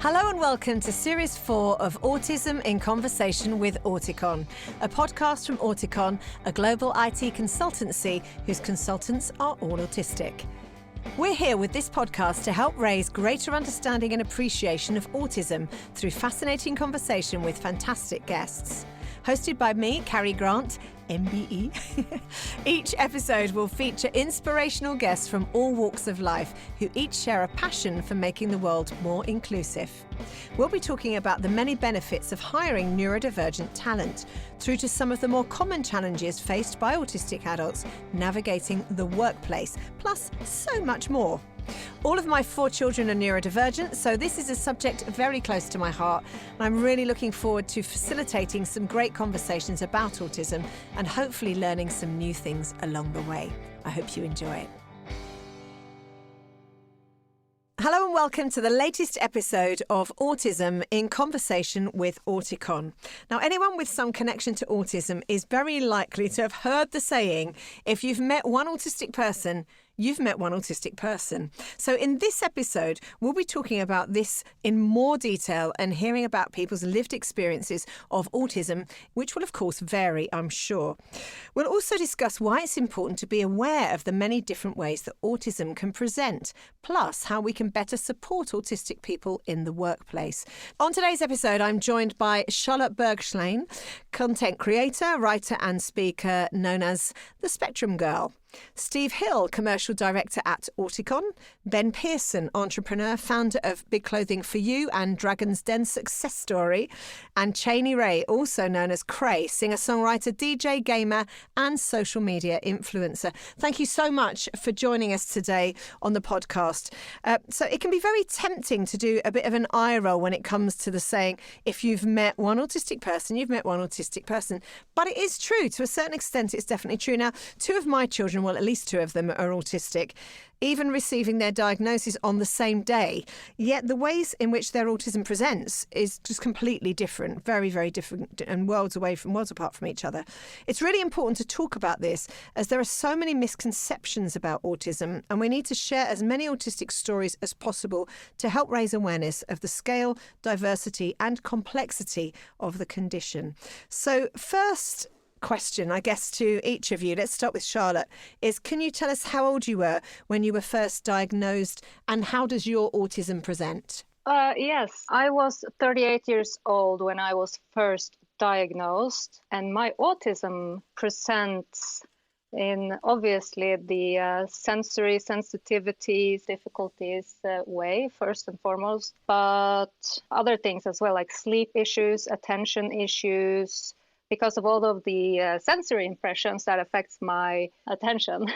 Hello and welcome to Series 4 of Autism in Conversation with Auticon, a podcast from Auticon, a global IT consultancy whose consultants are all autistic. We're here with this podcast to help raise greater understanding and appreciation of autism through fascinating conversation with fantastic guests. Hosted by me, Carrie Grant MBE. Each episode will feature inspirational guests from all walks of life who each share a passion for making the world more inclusive. We'll be talking about the many benefits of hiring neurodivergent talent, through to some of the more common challenges faced by autistic adults navigating the workplace, plus so much more. All of my 4 children are neurodivergent, so this is a subject very close to my heart. And I'm really looking forward to facilitating some great conversations about autism and hopefully learning some new things along the way. I hope you enjoy it. Hello and welcome to the latest episode of Autism in Conversation with Auticon. Now, anyone with some connection to autism is very likely to have heard the saying, if you've met one autistic person, you've met one autistic person. So in this episode, we'll be talking about this in more detail and hearing about people's lived experiences of autism, which will of course vary, I'm sure. We'll also discuss why it's important to be aware of the many different ways that autism can present, plus how we can better support autistic people in the workplace. On today's episode, I'm joined by Charlotte Bergslien, content creator, writer and speaker known as the Spectrum Girl. Steve Hill, Commercial Director at Auticon, Ben Pearson, entrepreneur, founder of Big Clothing for You and Dragon's Den Success Story, and Cheyney Ray, also known as Cray, singer-songwriter, DJ, gamer and social media influencer. Thank you so much for joining us today on the podcast. So it can be very tempting to do a bit of an eye roll when it comes to the saying, if you've met one autistic person, you've met one autistic person. But it is true. To a certain extent, it's definitely true. Now, 2 of my children, well, at least 2 of them are autistic, even receiving their diagnosis on the same day. Yet the ways in which their autism presents is just completely different, very, very different, and worlds apart from each other. It's really important to talk about this, as there are so many misconceptions about autism, and we need to share as many autistic stories as possible to help raise awareness of the scale, diversity and complexity of the condition. So first question, I guess, to each of you, let's start with Charlotte, is can you tell us how old you were when you were first diagnosed and how does your autism present? Yes, I was 38 years old when I was first diagnosed, and my autism presents in obviously the sensory sensitivities, difficulties way, first and foremost, but other things as well, like sleep issues, attention issues, because of all of the sensory impressions that affects my attention.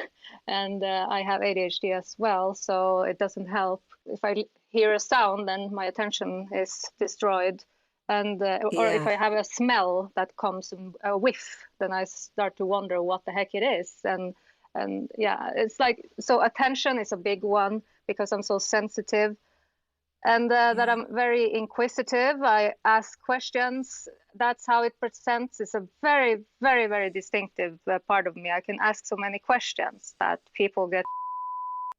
And I have ADHD as well, so it doesn't help. If I hear a sound, then my attention is destroyed. And or if I have a smell that comes, a whiff, then I start to wonder what the heck it is. And yeah, it's like, so attention is a big one because I'm so sensitive. And that I'm very inquisitive. I ask questions. That's how it presents. It's a very, very, very distinctive part of me. I can ask so many questions that people get.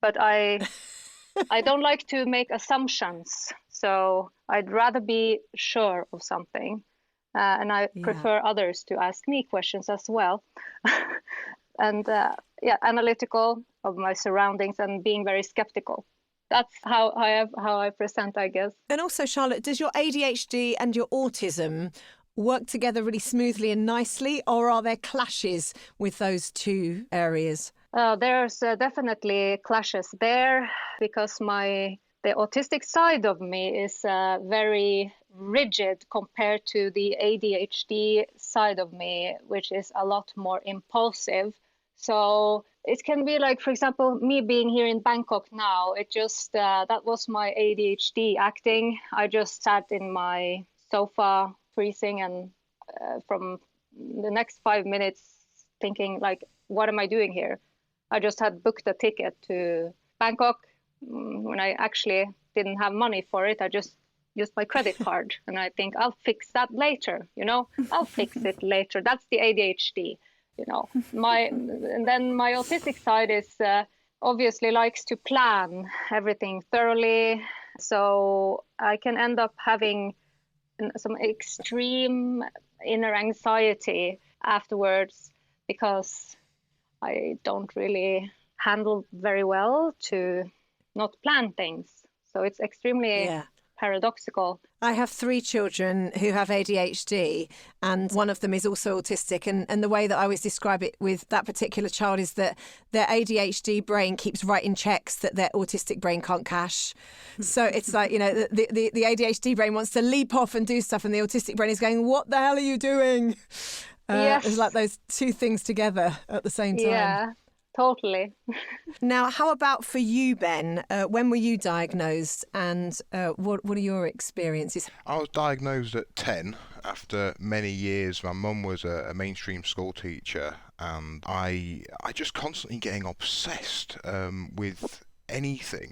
But I don't like to make assumptions. So I'd rather be sure of something. And I prefer others to ask me questions as well. And analytical of my surroundings and being very skeptical. That's how I present, I guess. And also, Charlotte, does your ADHD and your autism work together really smoothly and nicely, or are there clashes with those 2 areas? There's definitely clashes there because the autistic side of me is very rigid compared to the ADHD side of me, which is a lot more impulsive. So it can be like, for example, me being here in Bangkok now, it just, that was my ADHD acting. I just sat in my sofa freezing and from the next 5 minutes thinking like, what am I doing here? I just had booked a ticket to Bangkok when I actually didn't have money for it. I just used my credit card and I think I'll fix that later, I'll fix it later. That's the ADHD. And then my autistic side is obviously likes to plan everything thoroughly, So I can end up having some extreme inner anxiety afterwards because I don't really handle very well to not plan things. So it's extremely paradoxical. I have 3 children who have ADHD, and one of them is also autistic. And the way that I always describe it with that particular child is that their ADHD brain keeps writing checks that their autistic brain can't cash. So it's like, you know, the ADHD brain wants to leap off and do stuff, and the autistic brain is going, what the hell are you doing? Yes. It's like those 2 things together at the same time. Yeah. Totally. Now, how about for you, Ben? When were you diagnosed, and what are your experiences? I was diagnosed at 10 after many years. My mum was a mainstream school teacher, and I just constantly getting obsessed with anything.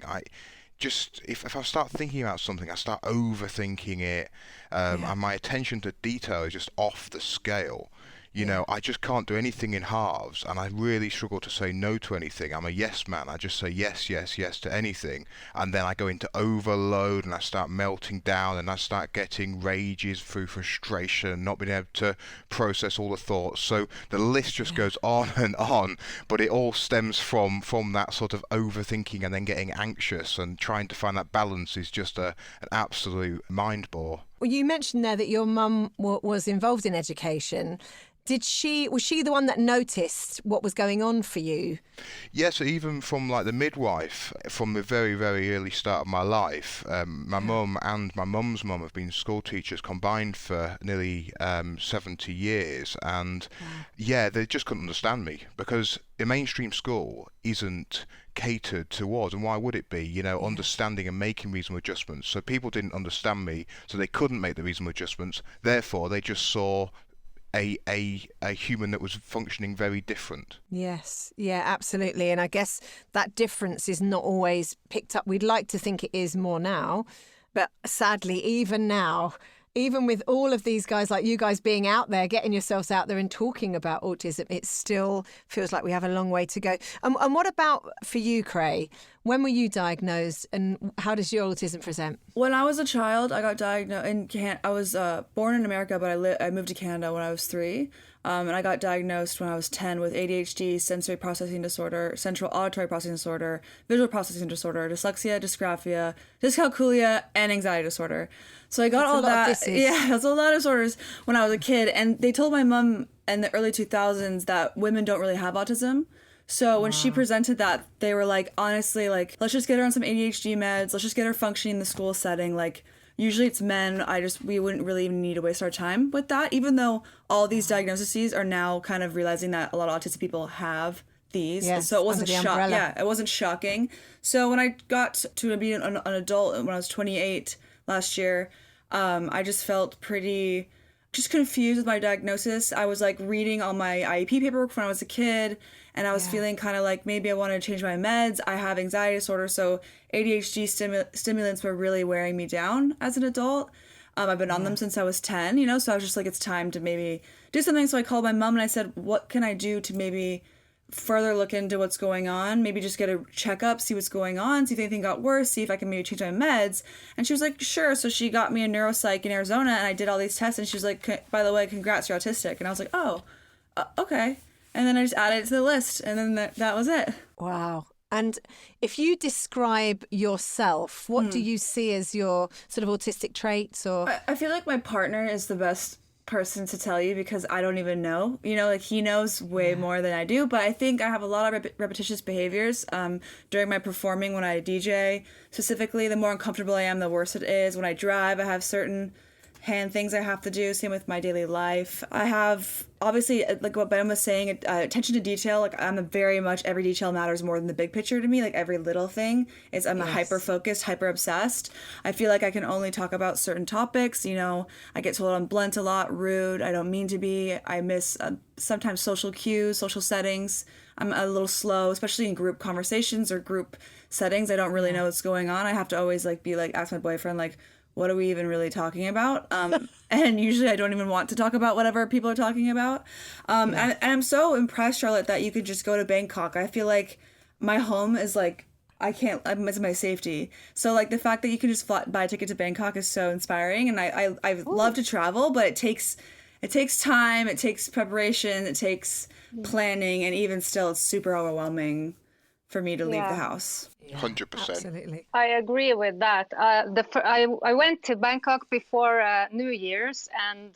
If I start thinking about something, I start overthinking it, and my attention to detail is just off the scale. You know, I just can't do anything in halves, and I really struggle to say no to anything. I'm a yes man. I just say yes, yes, yes to anything, and then I go into overload, and I start melting down, and I start getting rages through frustration, not being able to process all the thoughts. So the list just goes on, but it all stems from that sort of overthinking and then getting anxious, and trying to find that balance is just an absolute mind bore. Well, you mentioned there that your mum was involved in education. Was she the one that noticed what was going on for you? Yes, even from like the midwife, from the very, very early start of my life, my mum and my mum's mum have been school teachers combined for nearly 70 years. And they just couldn't understand me, because a mainstream school isn't catered towards, and why would it be, you know, understanding and making reasonable adjustments. So people didn't understand me, so they couldn't make the reasonable adjustments. Therefore, they just saw a human that was functioning very different. Yes, yeah, absolutely. And I guess that difference is not always picked up. We'd like to think it is more now, but sadly, even now, even with all of these guys like you guys being out there, getting yourselves out there and talking about autism, it still feels like we have a long way to go. And what about for you, Cray? When were you diagnosed, and how does your autism present? When I was a child, I got diagnosed I was born in America, but I moved to Canada when I was 3. And I got diagnosed when I was 10 with ADHD, sensory processing disorder, central auditory processing disorder, visual processing disorder, dyslexia, dysgraphia, dyscalculia, and anxiety disorder. So I got all that. Yeah, that's a lot of disorders when I was a kid. And they told my mom in the early 2000s that women don't really have autism. So when she presented that, they were like, honestly, like, let's just get her on some ADHD meds. Let's just get her functioning in the school setting. Like, usually it's men. We wouldn't really even need to waste our time with that, even though all these diagnoses are now kind of realizing that a lot of autistic people have these. Yes, so it wasn't shocking. Yeah, it wasn't shocking. So when I got to be an adult when I was 28 last year, I just felt pretty just confused with my diagnosis. I was like reading all my IEP paperwork when I was a kid, and I was feeling kind of like maybe I wanted to change my meds. I have anxiety disorder, so ADHD stimulants were really wearing me down as an adult. I've been on them since I was 10, you know, so I was just like, it's time to maybe do something. So I called my mom and I said, what can I do to maybe further look into what's going on, maybe just get a checkup, see what's going on, see if anything got worse, see if I can maybe change my meds. And she was like, sure. So she got me a neuropsych in Arizona, and I did all these tests, and she was like, by the way, congrats, you're autistic. And I was like, oh, okay. And then I just added it to the list, and then that was it. Wow. And if you describe yourself, what do you see as your sort of autistic traits? Or I feel like my partner is the best person to tell you, because I don't even know, you know, like he knows way more than I do, but I think I have a lot of repetitious behaviors during my performing. When I DJ specifically, the more uncomfortable I am, the worse it is. When I drive, I have certain hand things I have to do, same with my daily life. I have, obviously, like what Ben was saying, attention to detail. Like, I'm very much, every detail matters more than the big picture to me. Like, every little thing is, I'm hyper-focused, hyper-obsessed. I feel like I can only talk about certain topics, you know. I get told I'm blunt a lot, rude, I don't mean to be. I miss sometimes social cues, social settings. I'm a little slow, especially in group conversations or group settings. I don't really know what's going on. I have to always, like, ask my boyfriend, like, what are we even really talking about? And usually I don't even want to talk about whatever people are talking about. And I'm so impressed, Charlotte, that you could just go to Bangkok. I feel like my home is like, it's my safety. So like the fact that you can just buy a ticket to Bangkok is so inspiring, and I love to travel, but it takes time, it takes preparation, it takes planning, and even still it's super overwhelming for me to leave the house. 100%. Absolutely. I agree with that. I went to Bangkok before New Year's, and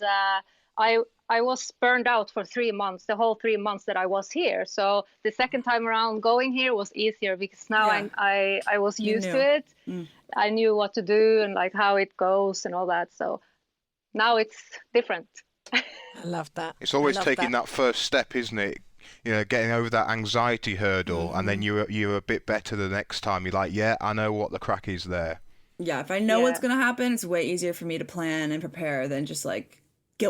I was burned out for 3 months, the whole 3 months that I was here. So the second time around going here was easier because now I was used to it. I knew what to do and like how it goes and all that. So now it's different. I love that. It's always taking that first step, isn't it? You know, getting over that anxiety hurdle, and then you're a bit better the next time. You're like, yeah, I know what the crack is there. Yeah, if I know what's going to happen, it's way easier for me to plan and prepare than just like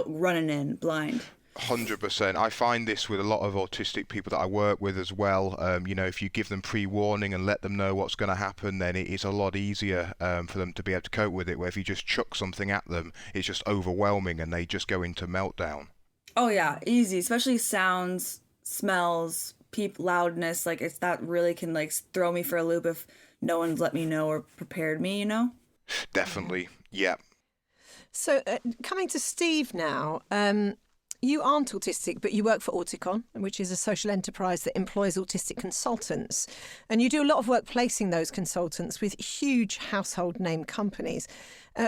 running in blind. 100%. I find this with a lot of autistic people that I work with as well. You know, if you give them pre-warning and let them know what's going to happen, then it is a lot easier for them to be able to cope with it. Where if you just chuck something at them, it's just overwhelming and they just go into meltdown. Oh yeah, easy. Especially sounds, smells, loudness. Like that really can like throw me for a loop if no one's let me know or prepared me. You know. Definitely. Yeah. So coming to Steve now. You aren't autistic, but you work for Auticon, which is a social enterprise that employs autistic consultants. And you do a lot of work placing those consultants with huge household name companies.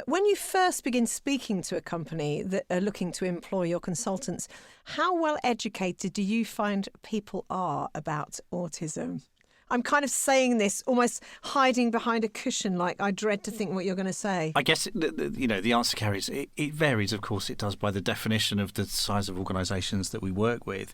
When you first begin speaking to a company that are looking to employ your consultants, how well educated do you find people are about autism? I'm kind of saying this almost hiding behind a cushion, like I dread to think what you're going to say. I guess, the answer, Carrie, is it varies, of course it does, by the definition of the size of organisations that we work with.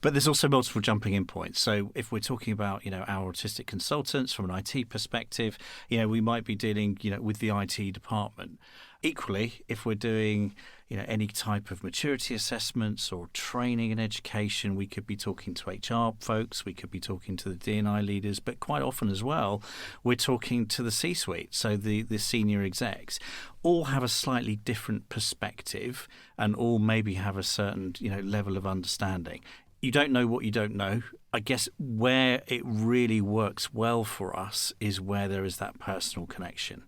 But there's also multiple jumping in points. So if we're talking about, our autistic consultants from an IT perspective, we might be dealing, with the IT department. Equally, if we're doing, any type of maturity assessments or training and education, we could be talking to HR folks, we could be talking to the D&I leaders, but quite often as well, we're talking to the C-suite, so the senior execs. All have a slightly different perspective and all maybe have a certain, level of understanding. You don't know what you don't know. I guess where it really works well for us is where there is that personal connection,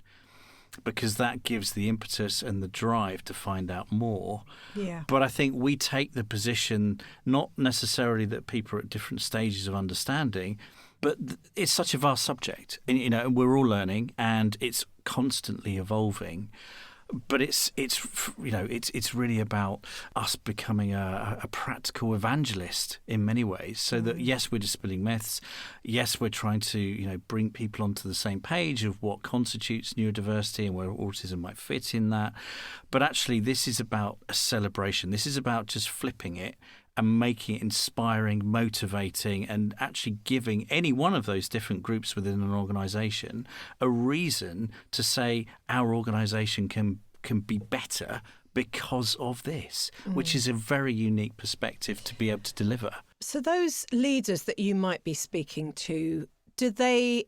because that gives the impetus and the drive to find out more. Yeah. But I think we take the position, not necessarily that people are at different stages of understanding, but it's such a vast subject, and we're all learning, and it's constantly evolving. But it's really about us becoming a practical evangelist in many ways. So that yes, we're dispelling myths. Yes, we're trying to bring people onto the same page of what constitutes neurodiversity and where autism might fit in that. But actually, this is about a celebration. This is about just flipping it and making it inspiring, motivating, and actually giving any one of those different groups within an organisation a reason to say our organisation can be better because of this, which is a very unique perspective to be able to deliver. So those leaders that you might be speaking to, do they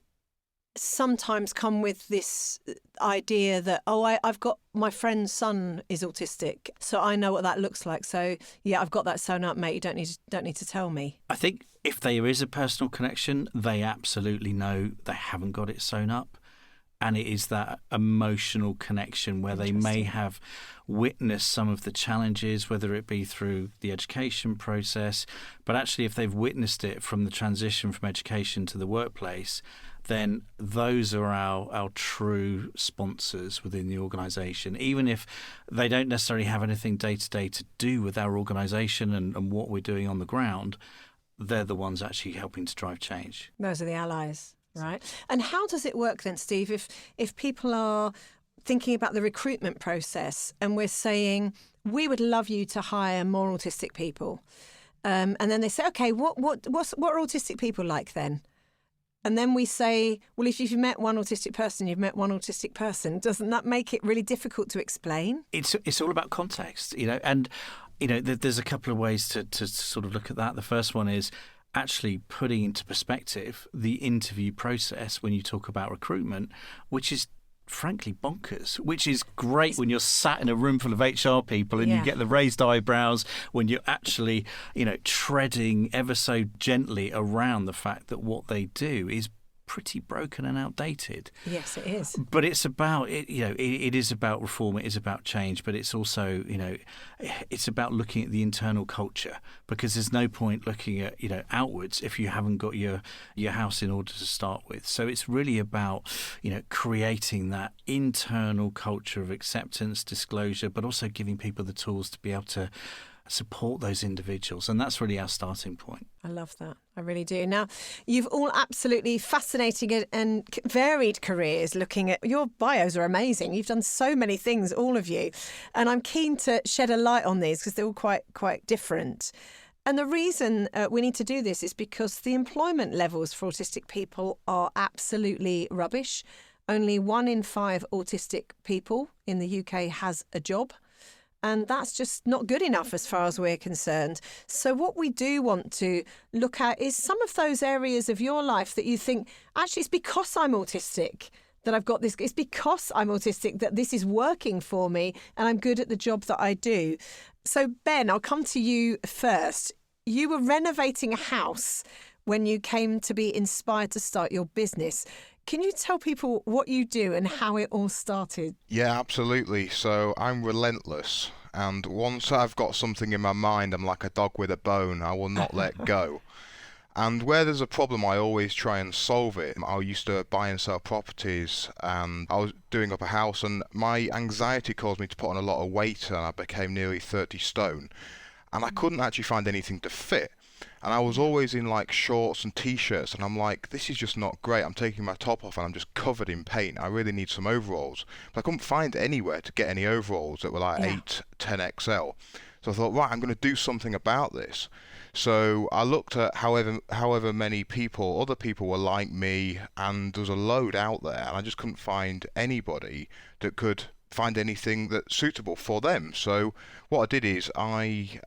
sometimes come with this idea that, I've got my friend's son is autistic, so I know what that looks like. So yeah, I've got that sewn up, mate. You don't need to tell me. I think if there is a personal connection, they absolutely know they haven't got it sewn up. And it is that emotional connection where they may have witnessed some of the challenges, whether it be through the education process, but actually if they've witnessed it from the transition from education to the workplace, then those are our true sponsors within the organisation. Even if they don't necessarily have anything day-to-day to do with our organisation and what we're doing on the ground, they're the ones actually helping to drive change. Those are the allies. Right. And how does it work then, Steve, if people are thinking about the recruitment process and we're saying, we would love you to hire more autistic people. And then they say, OK, what are autistic people like then? And then we say, well, if you've met one autistic person, you've met one autistic person. Doesn't that make it really difficult to explain? It's all about context, and, there's a couple of ways to sort of look at that. The first one is actually putting into perspective the interview process when you talk about recruitment, which is frankly bonkers, which is great when you're sat in a room full of HR people and you get the raised eyebrows when you're actually, treading ever so gently around the fact that what they do is pretty broken and outdated. Yes, it is. But it's about it. It is about reform. It is about change. But it's also it's about looking at the internal culture, because there's no point looking at outwards if you haven't got your house in order to start with. So it's really about creating that internal culture of acceptance, disclosure, but also giving people the tools to be able to support those individuals. And that's really our starting point. I love that. I really do. Now, you've all absolutely fascinating and varied careers. Looking at your bios are amazing. You've done so many things, all of you. And I'm keen to shed a light on these because they're all quite different. And the reason we need to do this is because the employment levels for autistic people are absolutely rubbish. Only 1 in 5 autistic people in the UK has a job. And that's just not good enough as far as we're concerned. So what we do want to look at is some of those areas of your life that you think, actually, it's because I'm autistic that I've got this. It's because I'm autistic that this is working for me and I'm good at the job that I do. So, Ben, I'll come to you first. You were renovating a house when you came to be inspired to start your business. Can you tell people what you do and how it all started? Yeah, absolutely. So I'm relentless. And once I've got something in my mind, I'm like a dog with a bone. I will not let go. And where there's a problem, I always try and solve it. I used to buy and sell properties, and I was doing up a house, and my anxiety caused me to put on a lot of weight, and I became nearly 30 stone. And I couldn't actually find anything to fit. And I was always in like shorts and t-shirts, and I'm like, this is just not great. I'm taking my top off and I'm just covered in paint. I really need some overalls. But I couldn't find anywhere to get any overalls that were like 8, 10XL. So I thought, right, I'm going to do something about this. So I looked at however many people, other people were like me, and there was a load out there, and I just couldn't find anybody that could find anything that's suitable for them. So what I did is I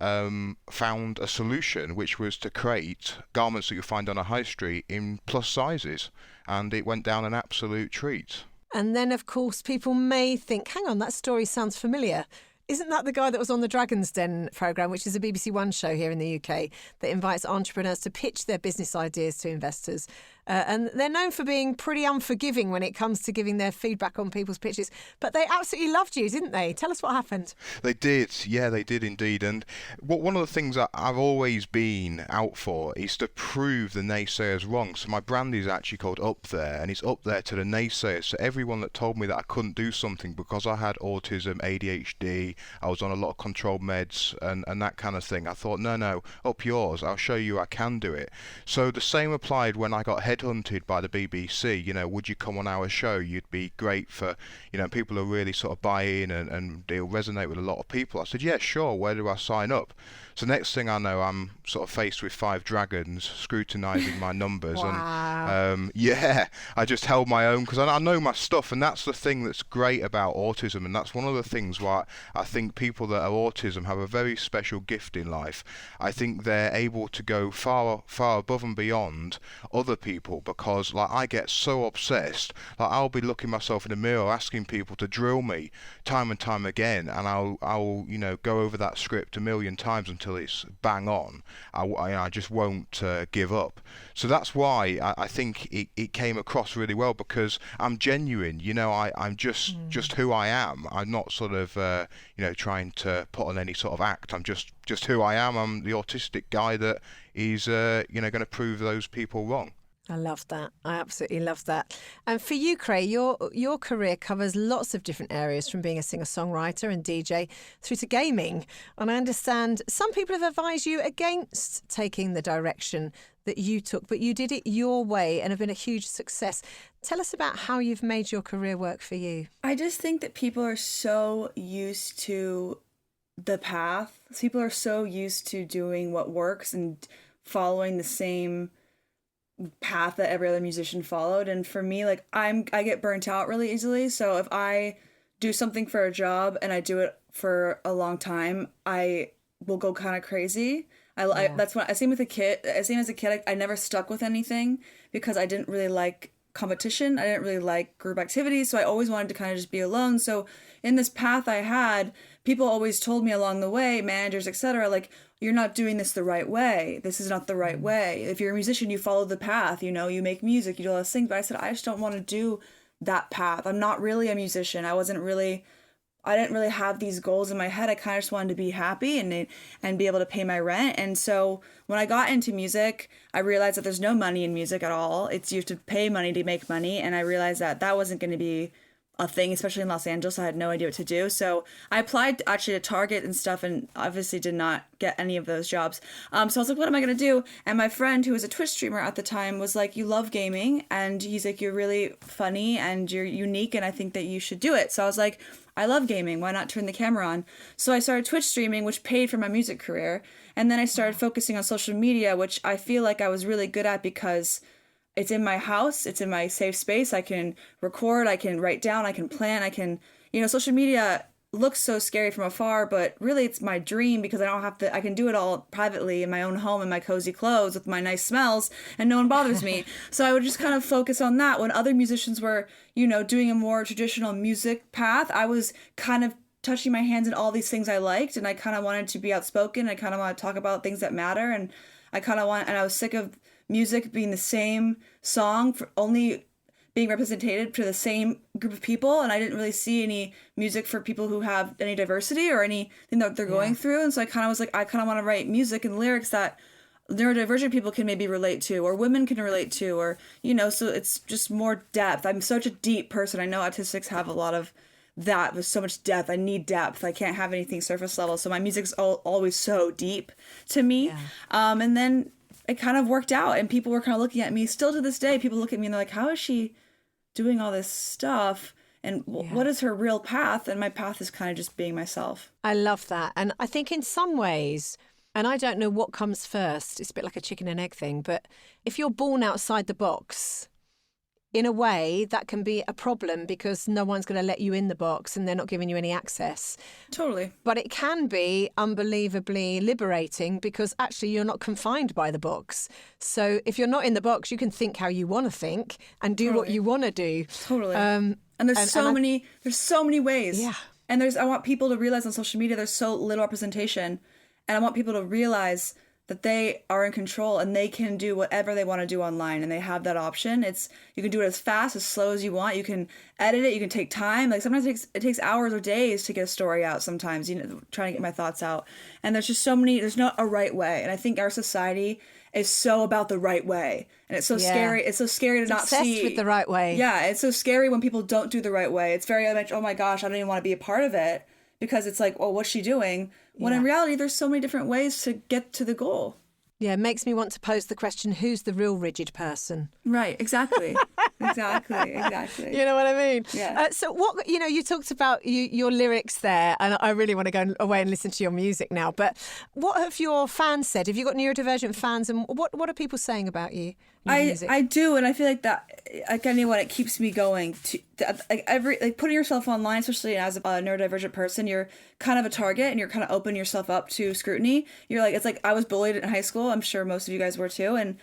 found a solution, which was to create garments that you find on a high street in plus sizes, and it went down an absolute treat. And then, of course, people may think, hang on, that story sounds familiar. Isn't that the guy that was on the Dragon's Den programme, which is a BBC One show here in the UK that invites entrepreneurs to pitch their business ideas to investors? And they're known for being pretty unforgiving when it comes to giving their feedback on people's pitches. But they absolutely loved you, didn't they? Tell us what happened. They did. Yeah, they did indeed. And one of the things that I've always been out for is to prove the naysayers wrong. So my brand is actually called Up There, and it's up there to the naysayers. So everyone that told me that I couldn't do something because I had autism, ADHD, I was on a lot of controlled meds and that kind of thing, I thought, no, up yours. I'll show you I can do it. So the same applied when I got headhunted by the BBC. Would you come on our show? You'd be great for, people who really sort of buy in and they'll resonate with a lot of people. I said, yeah, sure. Where do I sign up? So next thing I know, I'm sort of faced with 5 dragons scrutinising my numbers. Wow. And I just held my own because I know my stuff, and that's the thing that's great about autism, and that's one of the things why I think people that are autism have a very special gift in life. I think they're able to go far above and beyond other people, because like I get so obsessed, like I'll be looking myself in the mirror asking people to drill me time and time again, and I'll go over that script a million times until it's bang on. I just won't give up. So that's why I think it came across really well, because I'm genuine. I'm just who I am. I'm not sort of trying to put on any sort of act. I'm just who I am. I'm the autistic guy that is going to prove those people wrong. I love that. I absolutely love that. And for you, Cray, your career covers lots of different areas, from being a singer-songwriter and DJ through to gaming. And I understand some people have advised you against taking the direction that you took, but you did it your way and have been a huge success. Tell us about how you've made your career work for you. I just think that people are so used to the path. People are so used to doing what works and following the same path that every other musician followed. And for me, like I get burnt out really easily. So if I do something for a job and I do it for a long time, I will go kind of crazy. That's when I same with a kid. Same as a kid, I never stuck with anything because I didn't really like competition. I didn't really like group activities. So I always wanted to kind of just be alone. So in this path I had, people always told me along the way, managers, etc., like, you're not doing this the right way. This is not the right way. If you're a musician, you follow the path, you know, you make music, you do all those things. But I said, I just don't want to do that path. I'm not really a musician. I didn't really have these goals in my head. I kind of just wanted to be happy and be able to pay my rent. And so when I got into music, I realized that there's no money in music at all. You have to pay money to make money. And I realized that wasn't going to be a thing, especially in Los Angeles. I had no idea what to do. So I applied actually to Target and stuff, and obviously did not get any of those jobs. So I was like, what am I going to do? And my friend, who was a Twitch streamer at the time, was like, you love gaming. And he's like, you're really funny and you're unique, and I think that you should do it. So I was like, I love gaming. Why not turn the camera on? So I started Twitch streaming, which paid for my music career. And then I started focusing on social media, which I feel like I was really good at because it's in my house. It's in my safe space. I can record, I can write down, I can plan, social media looks so scary from afar, but really it's my dream because I can do it all privately in my own home in my cozy clothes with my nice smells, and no one bothers me. So I would just kind of focus on that. When other musicians were, doing a more traditional music path, I was kind of touching my hands in all these things I liked, and I kind of wanted to be outspoken. I kind of want to talk about things that matter, and I was sick of music being the same song for only being represented to the same group of people, and I didn't really see any music for people who have any diversity or anything that they're going through. And so I kind of was like, I kind of want to write music and lyrics that neurodivergent people can maybe relate to, or women can relate to, or so it's just more depth. I'm such a deep person. I know autistics have a lot of that with so much depth. I need depth. I can't have anything surface level. So my music's always so deep to me. And then it kind of worked out, and people were kind of looking at me. Still to this day, people look at me and they're like, how is she doing all this stuff? And what is her real path? And my path is kind of just being myself. I love that. And I think in some ways, and I don't know what comes first, it's a bit like a chicken and egg thing, but if you're born outside the box, in a way, that can be a problem because no one's going to let you in the box and they're not giving you any access. Totally. But it can be unbelievably liberating because actually you're not confined by the box. So if you're not in the box, you can think how you want to think and do what you want to do. Totally. And there's so many ways. Yeah. And I want people to realize on social media there's so little representation, and I want people to realize that they are in control and they can do whatever they want to do online, and they have that option. You can do it as fast, as slow as you want. You can edit it. You can take time. Like sometimes it takes hours or days to get a story out sometimes, trying to get my thoughts out. And there's just there's not a right way. And I think our society is so about the right way. And it's so scary. It's so scary to not see. Obsessed with the right way. Yeah, it's so scary when people don't do the right way. It's very much, oh my gosh, I don't even want to be a part of it because it's like, well, what's she doing? When in reality, there's so many different ways to get to the goal. Yeah, it makes me want to pose the question, who's the real rigid person? Right, exactly. exactly. You know what I mean? Yeah. So what, you talked about your lyrics there, and I really want to go away and listen to your music now, but what have your fans said? Have you got neurodivergent fans, and what are people saying about you? I do, and I feel like that, like anyone, it keeps me going. Putting yourself online, especially as a neurodivergent person, you're kind of a target, and you're kind of opening yourself up to scrutiny. It's like I was bullied in high school. I'm sure most of you guys were too, and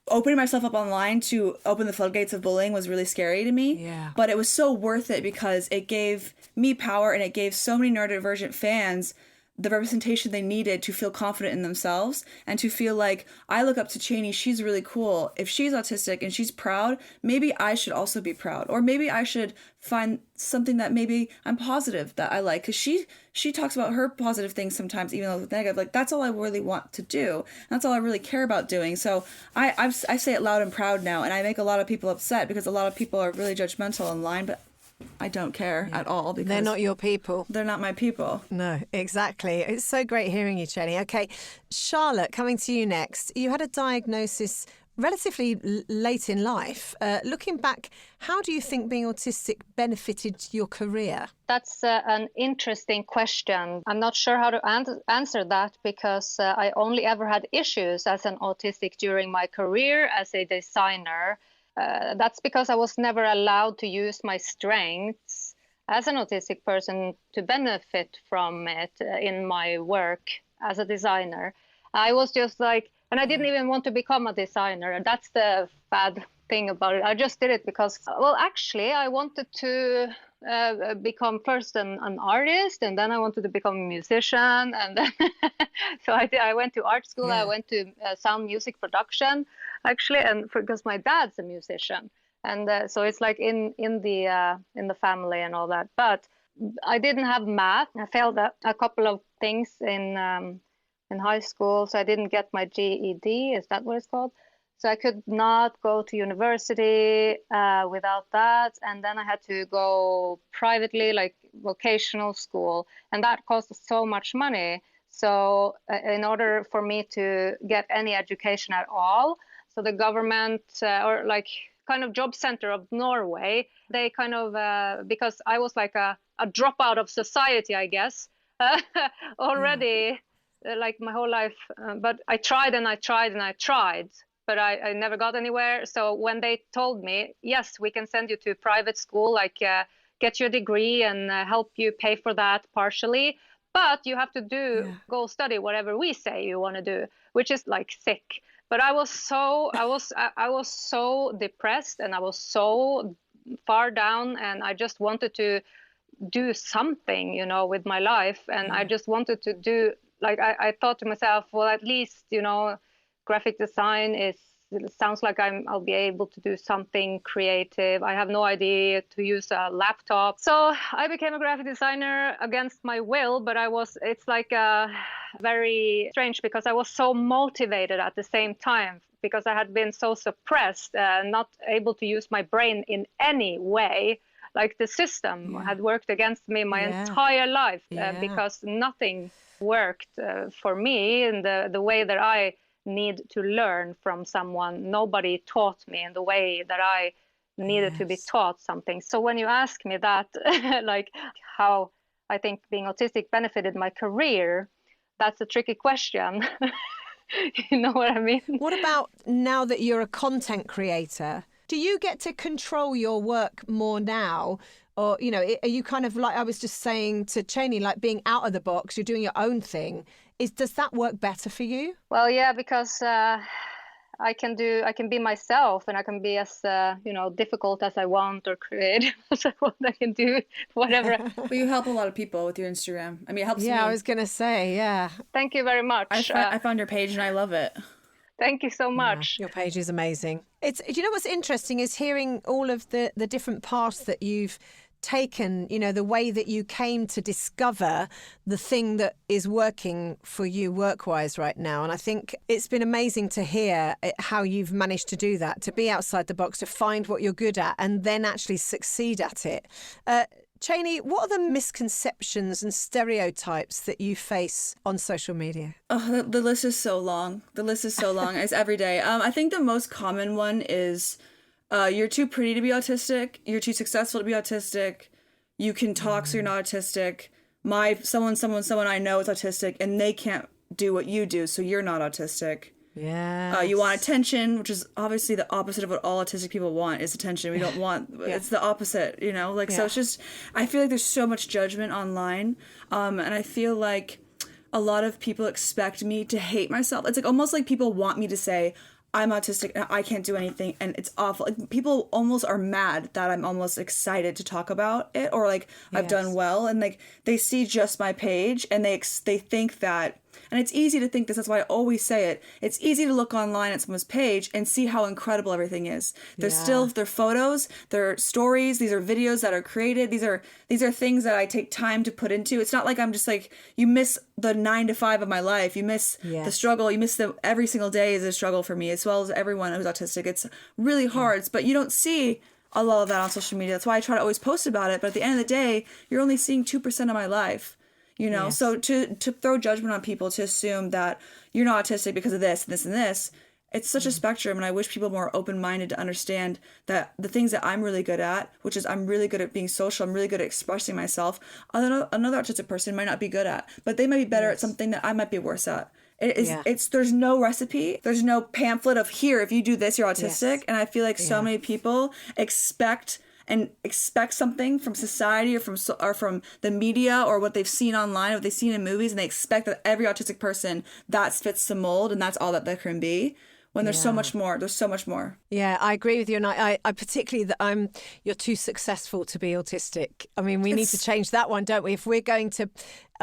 opening myself up online to open the floodgates of bullying was really scary to me. Yeah. But it was so worth it because it gave me power, and it gave so many neurodivergent fans the representation they needed to feel confident in themselves and to feel like, I look up to Cheyney, she's really cool. If she's autistic and she's proud, maybe I should also be proud. Or maybe I should find something that maybe I'm positive that I like. Because she talks about her positive things sometimes, even though it's negative. Like, that's all I really want to do. And that's all I really care about doing. So I say it loud and proud now. And I make a lot of people upset because a lot of people are really judgmental online, but I don't care at all because they're not your people. They're not my people. No, exactly. It's so great hearing you, Cheyney. Okay, Charlotte, coming to you next. You had a diagnosis relatively late in life. Looking back, how do you think being autistic benefited your career? That's an interesting question. I'm not sure how to answer that because I only ever had issues as an autistic during my career as a designer. That's because I was never allowed to use my strengths as an autistic person to benefit from it in my work as a designer. I was just like, and I didn't even want to become a designer. That's the bad thing about it. I just did it because, well, actually, I wanted to become first an artist, and then I wanted to become a musician, and then so I went to art school. I went to sound music production, actually, and because my dad's a musician, and so it's like in the family and all that. But I didn't have math. I failed a couple of things in high school, so I didn't get my GED. Is that what it's called? So I could not go to university without that. And then I had to go privately, like vocational school. And that cost so much money. So in order for me to get any education at all, so the government or like kind of job center of Norway, they kind of, because I was like a dropout of society, I guess, already like my whole life. But I tried and I tried and I tried. But I never got anywhere. So when they told me, yes, we can send you to private school, like get your degree and help you pay for that partially, but you have to go study whatever we say you want to do, which is like sick. But I was so depressed, and I was so far down, and I just wanted to do something, you know, with my life. And I just wanted to do, like, I thought to myself, well, at least, you know, graphic design it sounds like I'll be able to do something creative. I have no idea to use a laptop. So I became a graphic designer against my will, but it's like very strange because I was so motivated at the same time because I had been so suppressed, not able to use my brain in any way. Like the system had worked against me my entire life because nothing worked for me in the way that I need to learn from someone. Nobody taught me in the way that I needed to be taught something. So when you ask me that, like how I think being autistic benefited my career, that's a tricky question. You know what I mean? What about now that you're a content creator? Do you get to control your work more now? Or, you know, are you kind of like I was just saying to Cheyney, like being out of the box, you're doing your own thing. Does that work better for you? Well, yeah, because I can be myself, and I can be as difficult as I want or creative as I want. I can do whatever. But you help a lot of people with your Instagram. I mean, it helps me. Yeah, I was gonna say, Thank you very much. I found your page and I love it. Thank you so much. Your page is amazing. You know what's interesting is hearing all of the different paths that you've taken, you know, the way that you came to discover the thing that is working for you work-wise right now. And I think it's been amazing to hear how you've managed to do that, to be outside the box, to find what you're good at and then actually succeed at it. Cheyney, what are the misconceptions and stereotypes that you face on social media? Oh, the list is so long. It's every day. I think the most common one is you're too pretty to be autistic. You're too successful to be autistic. You can talk, so you're not autistic. Someone I know is autistic, and they can't do what you do, so you're not autistic. Yeah. You want attention, which is obviously the opposite of what all autistic people want is attention. We don't want, it's the opposite, you know? So it's just, I feel like there's so much judgment online. And I feel like a lot of people expect me to hate myself. It's like almost like people want me to say, I'm autistic and I can't do anything and it's awful. Like, people almost are mad that I'm almost excited to talk about it or like I've done well, and like they see just my page and they think that, and it's easy to think this, that's why I always say it. It's easy to look online at someone's page and see how incredible everything is. There's still their photos, their stories, these are videos that are created. These are things that I take time to put into. It's not like I'm just like, you miss the 9 to 5 of my life. You miss the struggle. You miss every single day is a struggle for me, as well as everyone who's autistic. It's really hard, but you don't see a lot of that on social media. That's why I try to always post about it. But at the end of the day, you're only seeing 2% of my life. You know, so to throw judgment on people, to assume that you're not autistic because of this, and this, and this, it's such a spectrum. And I wish people more open-minded to understand that the things that I'm really good at, which is I'm really good at being social, I'm really good at expressing myself, another autistic person might not be good at, but they might be better at something that I might be worse at. There's no recipe, there's no pamphlet of here, if you do this, you're autistic. And I feel like so many people expect something from society or from the media or what they've seen online or what they've seen in movies, and they expect that every autistic person that fits the mold and that's all that there can be, when there's so Yeah. much more. There's so much more. Yeah, I agree with you, and I particularly that you're too successful to be autistic. I mean, we need to change that one, don't we? If we're going to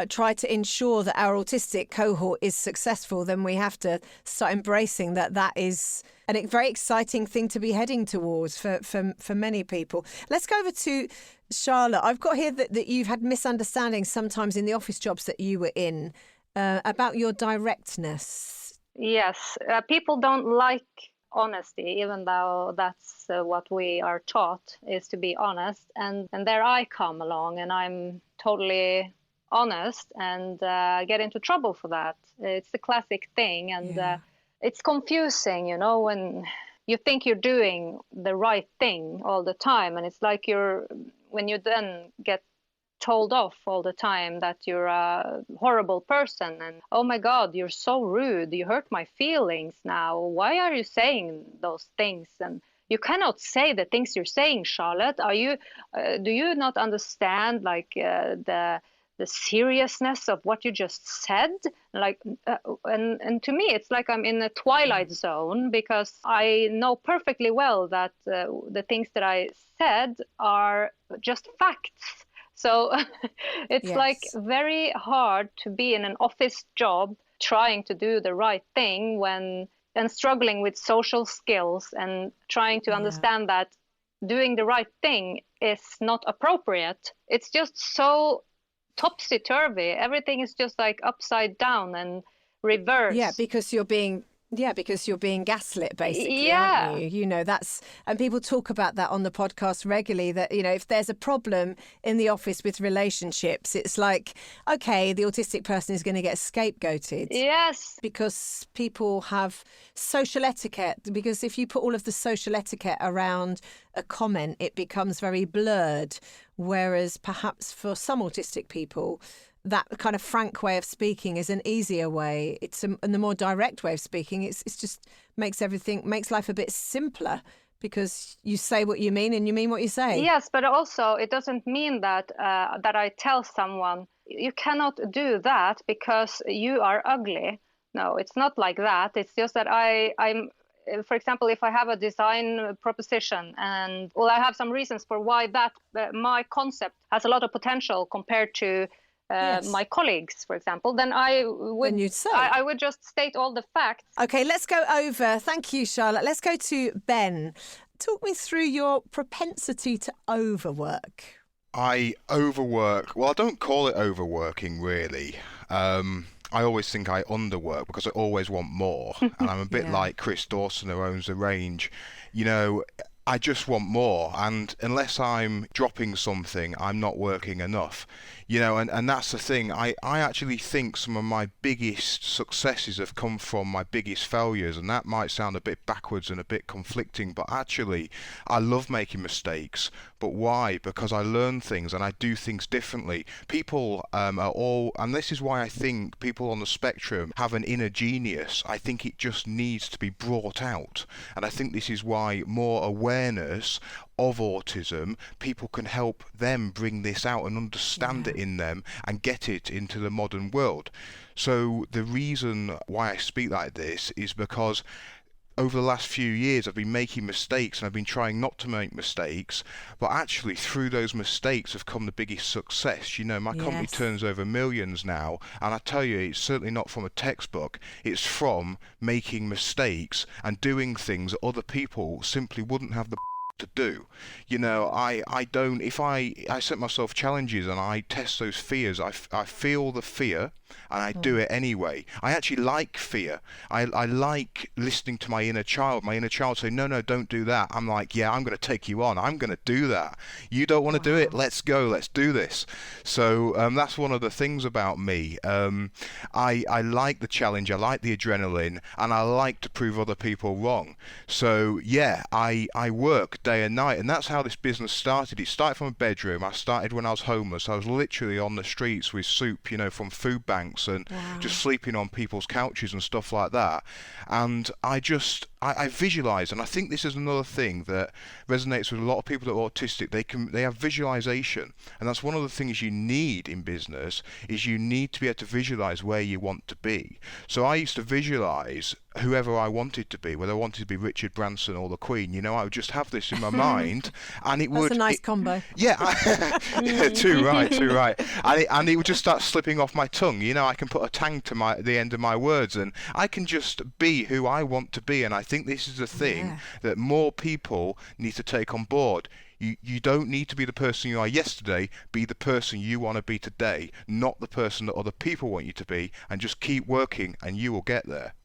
try to ensure that our autistic cohort is successful, then we have to start embracing that is a very exciting thing to be heading towards for many people. Let's go over to Charlotte. I've got here that you've had misunderstandings sometimes in the office jobs that you were in about your directness. Yes, people don't like honesty, even though that's what we are taught is to be honest. And there I come along and I'm totally honest and get into trouble for that. It's the classic thing. And it's confusing, when you think you're doing the right thing all the time. And it's like when you then get told off all the time that you're a horrible person and oh my god, you're so rude, you hurt my feelings now, why are you saying those things? And you cannot say the things you're saying, Charlotte. Do you not understand the seriousness of what you just said? And to me it's like I'm in a twilight zone, because I know perfectly well that the things that I said are just facts. So it's like very hard to be in an office job trying to do the right thing and struggling with social skills and trying to understand that doing the right thing is not appropriate. It's just so topsy-turvy. Everything is just like upside down and reversed. Yeah, because you're being gaslit, basically, aren't you? And people talk about that on the podcast regularly, that, if there's a problem in the office with relationships, it's like, okay, the autistic person is going to get scapegoated. Yes. Because people have social etiquette, because if you put all of the social etiquette around a comment, it becomes very blurred. Whereas perhaps for some autistic people, that kind of frank way of speaking is an easier way. And the more direct way of speaking, it's just makes life a bit simpler, because you say what you mean and you mean what you say. Yes, but also it doesn't mean that I tell someone you cannot do that because you are ugly. No, it's not like that. It's just that I'm. For example, if I have a design proposition and I have some reasons for why my concept has a lot of potential compared to my colleagues, for example, then I would just state all the facts. Okay, let's go over. Thank you, Charlotte. Let's go to Ben. Talk me through your propensity to overwork. I overwork. Well, I don't call it overworking, really. I always think I underwork because I always want more. And I'm a bit like Chris Dawson, who owns the range. I just want more, and unless I'm dropping something, I'm not working enough. And that's the thing. I actually think some of my biggest successes have come from my biggest failures, and that might sound a bit backwards and a bit conflicting, but actually I love making mistakes. But why? Because I learn things and I do things differently. People and this is why I think people on the spectrum have an inner genius. I think it just needs to be brought out, and I think this is why more awareness of autism, people can help them bring this out and understand it in them and get it into the modern world. So the reason why I speak like this is because over the last few years I've been making mistakes, and I've been trying not to make mistakes, but actually through those mistakes have come the biggest success. My company turns over millions now, and I tell you, it's certainly not from a textbook. It's from making mistakes and doing things that other people simply wouldn't have the to do. I don't, if I set myself challenges and I test those fears, I feel the fear and I do it anyway. I actually like fear. I like listening to my inner child. My inner child say, no, don't do that. I'm like, yeah, I'm going to take you on. I'm going to do that. You don't want to do it? Let's go. Let's do this. So that's one of the things about me. I like the challenge. I like the adrenaline, and I like to prove other people wrong. So yeah, I work day and night, and that's how this business started. It started from a bedroom. I started when I was homeless. I was literally on the streets with soup, from food banks and just sleeping on people's couches and stuff like that. And I visualize, and I think this is another thing that resonates with a lot of people that are autistic. They have visualization, and that's one of the things you need in business, is you need to be able to visualize where you want to be. So I used to visualize whoever I wanted to be, whether I wanted to be Richard Branson or the Queen. You know, I would just have this in my mind, and it would. That's a nice combo. Yeah, too right. And it would just start slipping off my tongue. You know, I can put a tang to the end of my words, and I can just be who I want to be. And I think this is a thing that more people need to take on board. You don't need to be the person you are yesterday. Be the person you want to be today, not the person that other people want you to be, and just keep working, and you will get there.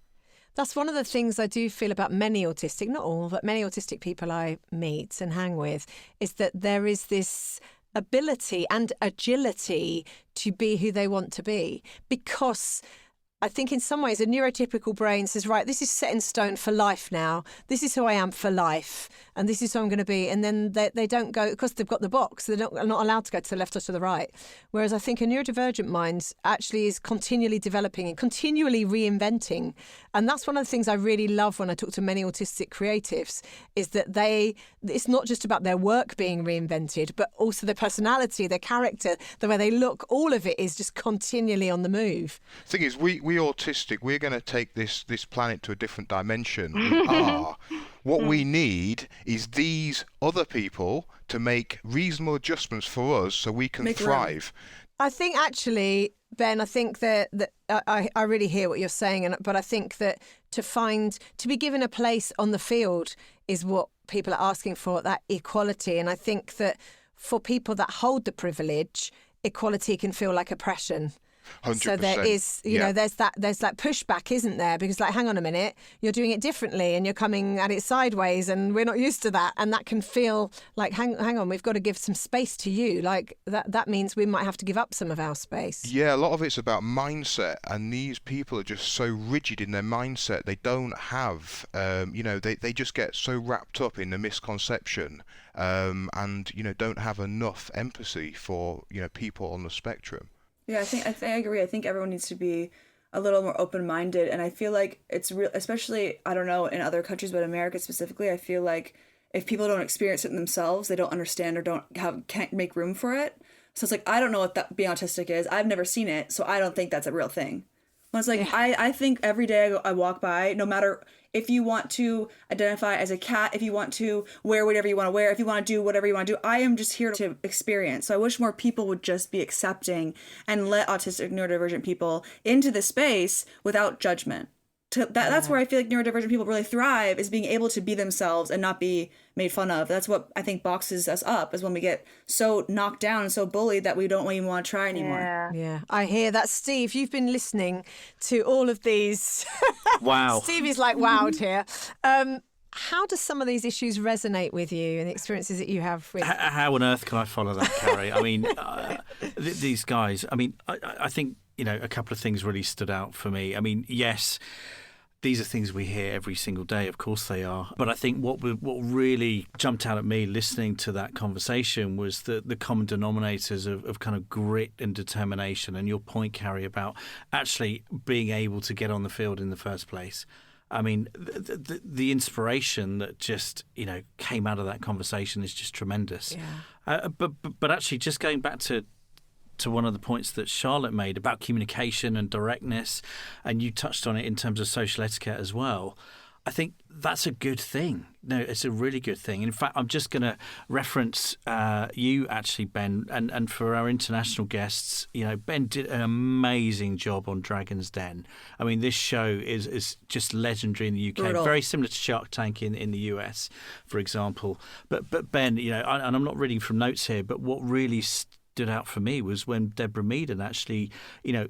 That's one of the things I do feel about many autistic, not all, but many autistic people I meet and hang with, is that there is this ability and agility to be who they want to be. Because I think in some ways a neurotypical brain says, right, this is set in stone for life now. This is who I am for life. And this is who I'm going to be. And then they don't go, because they've got the box, they're not allowed to go to the left or to the right. Whereas I think a neurodivergent mind actually is continually developing and continually reinventing. And that's one of the things I really love when I talk to many autistic creatives, is that it's not just about their work being reinvented, but also their personality, their character, the way they look. All of it is just continually on the move. The thing is, we autistic, we're going to take this planet to a different dimension. We are. What we need is these other people to make reasonable adjustments for us so we can thrive. I think actually, Ben, I think that I really hear what you're saying, but I think that to be given a place on the field is what people are asking for, that equality. And I think that for people that hold the privilege, equality can feel like oppression. 100%. So there is, there's that pushback, isn't there? Because hang on a minute, you're doing it differently and you're coming at it sideways and we're not used to that. And that can feel like, hang on, we've got to give some space to you. Like that means we might have to give up some of our space. Yeah, a lot of it's about mindset, and these people are just so rigid in their mindset. They don't have, they just get so wrapped up in the misconception and, don't have enough empathy for, people on the spectrum. Yeah, I think I agree. I think everyone needs to be a little more open-minded, and I feel like it's real, especially, I don't know, in other countries, but America specifically, I feel like if people don't experience it themselves, they don't understand or can't make room for it. So it's like, I don't know what being autistic is. I've never seen it, so I don't think that's a real thing. When it's like, I think every day I walk by, no matter if you want to identify as a cat, if you want to wear whatever you want to wear, if you want to do whatever you want to do, I am just here to experience. So I wish more people would just be accepting and let autistic neurodivergent people into the space without judgment. That's where I feel like neurodivergent people really thrive, is being able to be themselves and not be made fun of. That's what I think boxes us up, is when we get so knocked down and so bullied that we don't even want to try anymore. Yeah, I hear that. Steve, you've been listening to all of these. Wow. Steve is like wowed here. How do some of these issues resonate with you and the experiences that you have with... How on earth can I follow that, Carrie? I mean, these guys, I think, a couple of things really stood out for me. I mean, yes, these are things we hear every single day. Of course they are. But I think what really jumped out at me listening to that conversation was the common denominators of kind of grit and determination. And your point, Carrie, about actually being able to get on the field in the first place. I mean, the inspiration that just, came out of that conversation is just tremendous. Yeah. But actually, just going back to one of the points that Charlotte made about communication and directness, and you touched on it in terms of social etiquette as well, I think that's a good thing. No, it's a really good thing. In fact, I'm just going to reference you, actually, Ben, and for our international guests, Ben did an amazing job on Dragon's Den. I mean, this show is just legendary in the UK, brutal. Very similar to Shark Tank in the US, for example. But Ben, and I'm not reading from notes here, but what really stood out for me was when Deborah Meaden actually,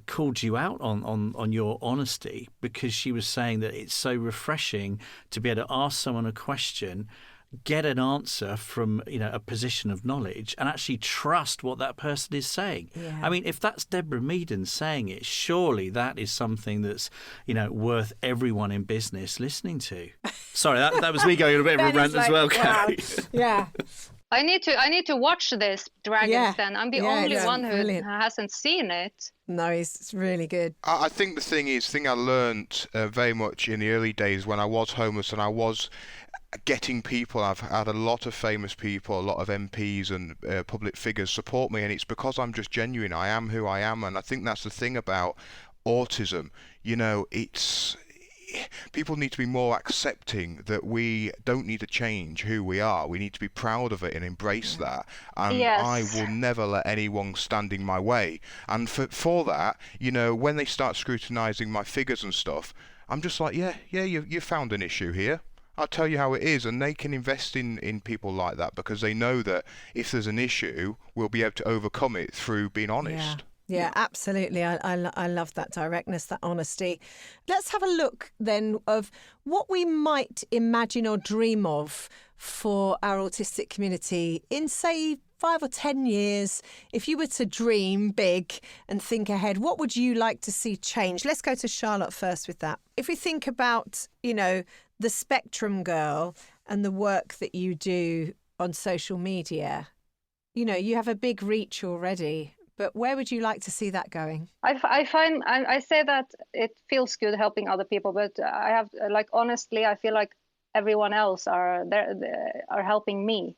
called you out on your honesty, because she was saying that it's so refreshing to be able to ask someone a question, get an answer from, a position of knowledge, and actually trust what that person is saying. Yeah. I mean, if that's Deborah Meaden saying it, surely that is something that's, worth everyone in business listening to. Sorry, that was me going a bit of a rant as well, Carrie. Wow. Yeah. I need to watch this Dragon's Den. I'm the only one who hasn't seen it. No, it's really good. I think the thing I learned very much in the early days when I was homeless and I was getting people, I've had a lot of famous people, a lot of MPs and public figures support me, and it's because I'm just genuine. I am who I am, and I think that's the thing about autism. people need to be more accepting that we don't need to change who we are. We need to be proud of it and embrace that. And I Yes. will never let anyone stand in my way. And for that, you know, when they start scrutinizing my figures and stuff, I'm just like, yeah, you found an issue here. I'll tell you how it is, and they can invest in people like that because they know that if there's an issue, we'll be able to overcome it through being honest. Yeah, absolutely. I love that directness, that honesty. Let's have a look then of what we might imagine or dream of for our autistic community in, say, 5 or 10 years. If you were to dream big and think ahead, what would you like to see change? Let's go to Charlotte first with that. If we think about, you know, the Spectrum Girl and the work that you do on social media, you know, you have a big reach already. But where would you like to see that going? I say that it feels good helping other people, but I have, like, honestly, I feel like everyone else are helping me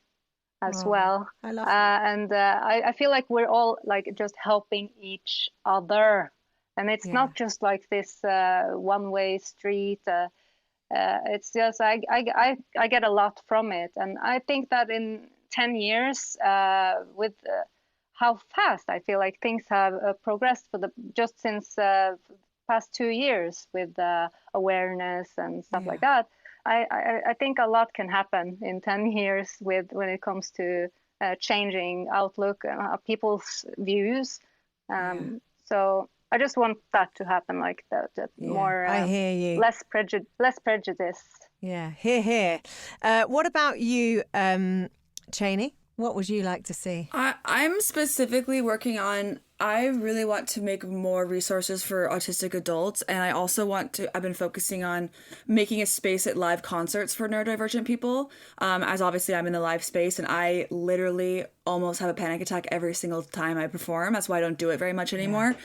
as well. I love that. And I feel like we're all like just helping each other, and it's not just like this one-way street. It's just I get a lot from it, and I think that in 10 years, with how fast I feel like things have progressed just since past 2 years with awareness and stuff like that. I think a lot can happen in 10 years when it comes to changing outlook and people's views. So I just want that to happen, like that more. I hear you. Less prejudice. Yeah, hear. What about you, Cheyney? What would you like to see? I'm specifically working on, I really want to make more resources for autistic adults. And I also I've been focusing on making a space at live concerts for neurodivergent people. As obviously I'm in the live space and I literally almost have a panic attack every single time I perform. That's why I don't do it very much anymore.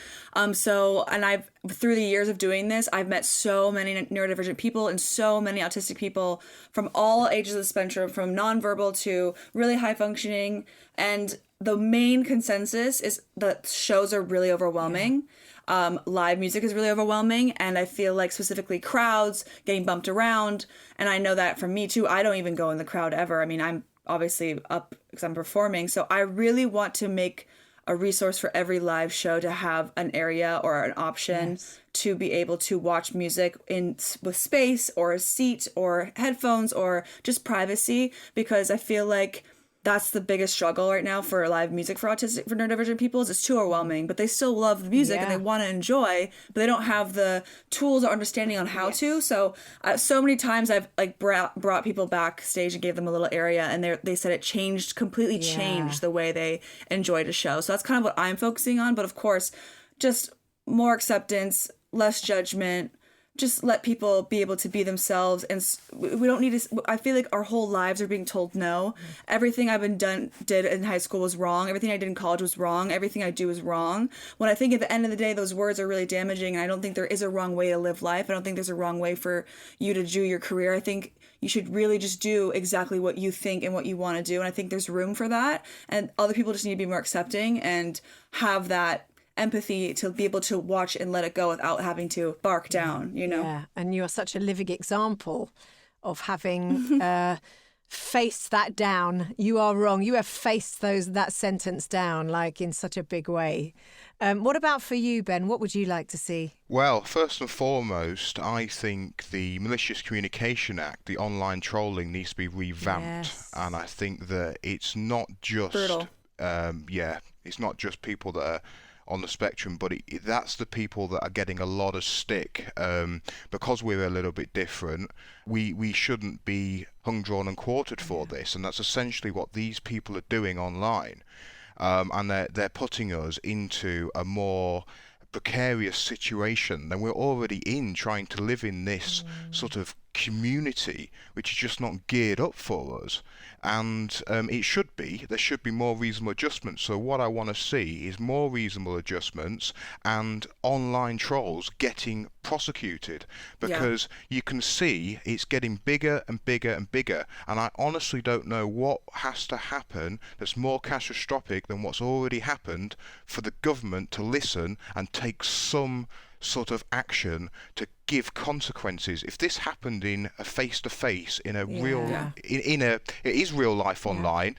Through the years of doing this, I've met so many neurodivergent people and so many autistic people from all ages of the spectrum, from nonverbal to really high functioning. And the main consensus is that shows are really overwhelming. Live music is really overwhelming. And I feel like specifically crowds, getting bumped around. And I know that for me too, I don't even go in the crowd ever. I mean, I'm obviously up because I'm performing. So I really want to make a resource for every live show to have an area or an option to be able to watch music with space or a seat or headphones or just privacy, because I feel like that's the biggest struggle right now for live music for neurodivergent people is it's too overwhelming, but they still love the music and they want to enjoy, but they don't have the tools or understanding on how to. So so many times I've like brought people backstage and gave them a little area, and they said it completely changed the way they enjoyed a show. So that's kind of what I'm focusing on. But of course, just more acceptance, less judgment, just let people be able to be themselves. And we don't need to, I feel like our whole lives are being told no. Everything I've did in high school was wrong. Everything I did in college was wrong. Everything I do is wrong. When I think at the end of the day, those words are really damaging. And I don't think there is a wrong way to live life. I don't think there's a wrong way for you to do your career. I think you should really just do exactly what you think and what you want to do. And I think there's room for that. And other people just need to be more accepting and have that empathy to be able to watch and let it go without having to bark down, you know? Yeah, and you are such a living example of having faced that down. You are wrong. You have faced that sentence down, like in such a big way. What about for you, Ben? What would you like to see? Well, first and foremost, I think the Malicious Communication Act, the online trolling, needs to be revamped. Yes. And I think that it's not just... Brutal. It's not just people that are on the spectrum, but that's the people that are getting a lot of stick because we're a little bit different. We shouldn't be hung, drawn and quartered for this, and that's essentially what these people are doing online, and they're putting us into a more precarious situation than we're already in, trying to live in this sort of community which is just not geared up for us. And there should be more reasonable adjustments. So what I want to see is more reasonable adjustments and online trolls getting prosecuted, because you can see it's getting bigger and bigger and bigger, and I honestly don't know what has to happen that's more catastrophic than what's already happened for the government to listen and take some sort of action to give consequences. If this happened in a face-to-face, in a it is real life online.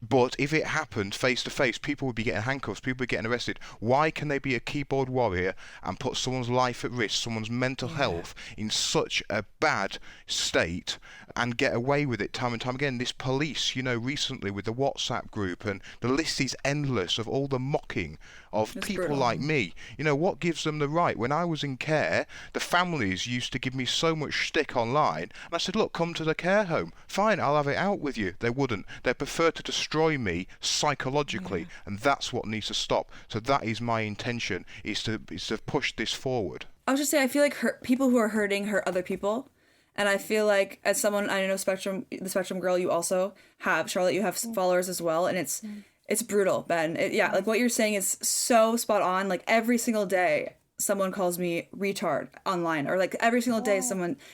But if it happened face-to-face, people would be getting handcuffs, people would be getting arrested. Why can they be a keyboard warrior and put someone's life at risk, someone's mental health in such a bad state and get away with it time and time again? This police, recently with the WhatsApp group, and the list is endless of all the mocking of people brutal. Like me. What gives them the right? When I was in care, the families used to give me so much shtick online, and I said, look, come to the care home. Fine, I'll have it out with you. They wouldn't. They prefer to destroy me psychologically, and that's what needs to stop. So that is my intention, is to push this forward. I was just saying, I feel like people who are hurting hurt other people. And I feel like, as someone, I know the Spectrum girl, you also have, Charlotte, you have followers as well, and it's brutal, Ben. Like what you're saying is so spot on. Like every single day, someone calls me retard online, or like every single day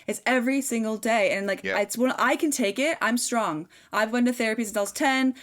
it's every single day. And like, it's when I can take it, I'm strong. I've went to therapy since I was 10.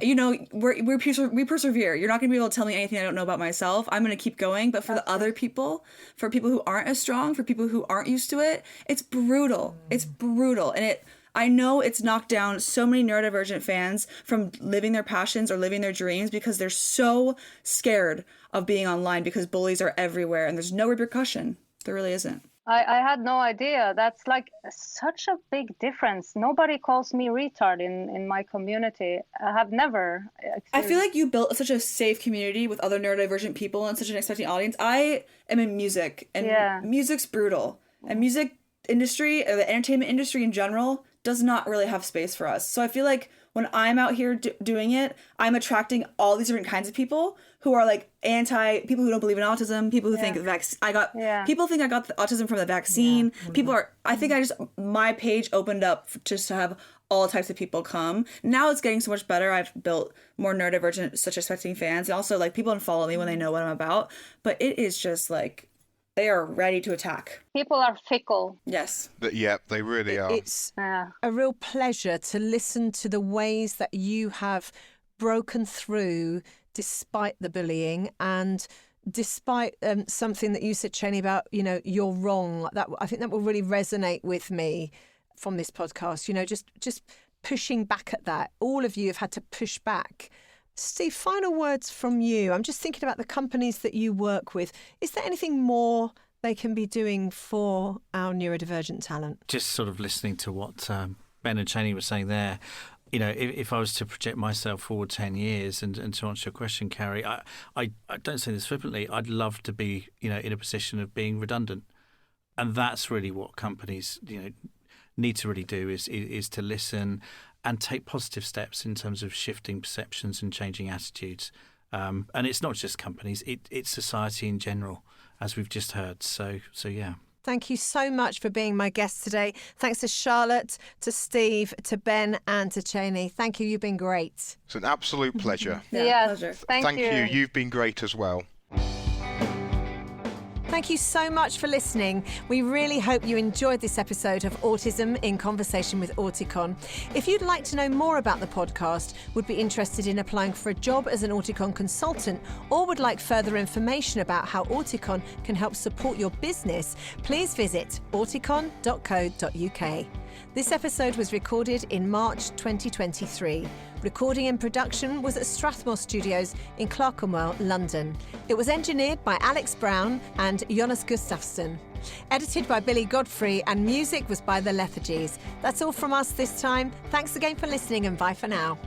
We persevere. You're not going to be able to tell me anything I don't know about myself. I'm going to keep going. But for the other people, for people who aren't as strong, for people who aren't used to it, it's brutal. It's brutal. And I know it's knocked down so many neurodivergent fans from living their passions or living their dreams because they're so scared of being online because bullies are everywhere and there's no repercussion. There really isn't. I had no idea. That's like such a big difference. Nobody calls me retard in my community. I have never experienced. I feel like you built such a safe community with other neurodivergent people and such an expecting audience. I am in music, and music's brutal. And music industry, or the entertainment industry in general, does not really have space for us. So I feel like when I'm out here doing it, I'm attracting all these different kinds of people who are like people who don't believe in autism, people who think people think I got the autism from the vaccine. My page opened up just to have all types of people come. Now it's getting so much better. I've built more neurodivergent, such expecting fans, and also like people unfollow me when they know what I'm about. But it is just like, they are ready to attack. People are fickle. Yes. They really are. It's a real pleasure to listen to the ways that you have broken through despite the bullying and despite something that you said, Cheyney, about, you're wrong. That I think that will really resonate with me from this podcast. Just pushing back at that. All of you have had to push back. Steve, final words from you. I'm just thinking about the companies that you work with. Is there anything more they can be doing for our neurodivergent talent? Just sort of listening to what Ben and Cheyney were saying there. If I was to project myself forward 10 years and to answer your question, Carrie, I don't say this flippantly, I'd love to be, in a position of being redundant. And that's really what companies, need to really do is to listen and take positive steps in terms of shifting perceptions and changing attitudes. And it's not just companies, it's society in general, as we've just heard. So yeah. Thank you so much for being my guest today. Thanks to Charlotte, to Steve, to Ben and to Cheyney. Thank you. You've been great. It's an absolute pleasure. Pleasure. Thank you. You've been great as well. Thank you so much for listening. We really hope you enjoyed this episode of Autism in Conversation with Auticon. If you'd like to know more about the podcast, would be interested in applying for a job as an Auticon consultant, or would like further information about how Auticon can help support your business, please visit auticon.co.uk. This episode was recorded in March 2023. Recording and production was at Strathmore Studios in Clerkenwell, London. It was engineered by Alex Brown and Jonas Gustafsson. Edited by Billy Godfrey, and music was by The Lethargies. That's all from us this time. Thanks again for listening, and bye for now.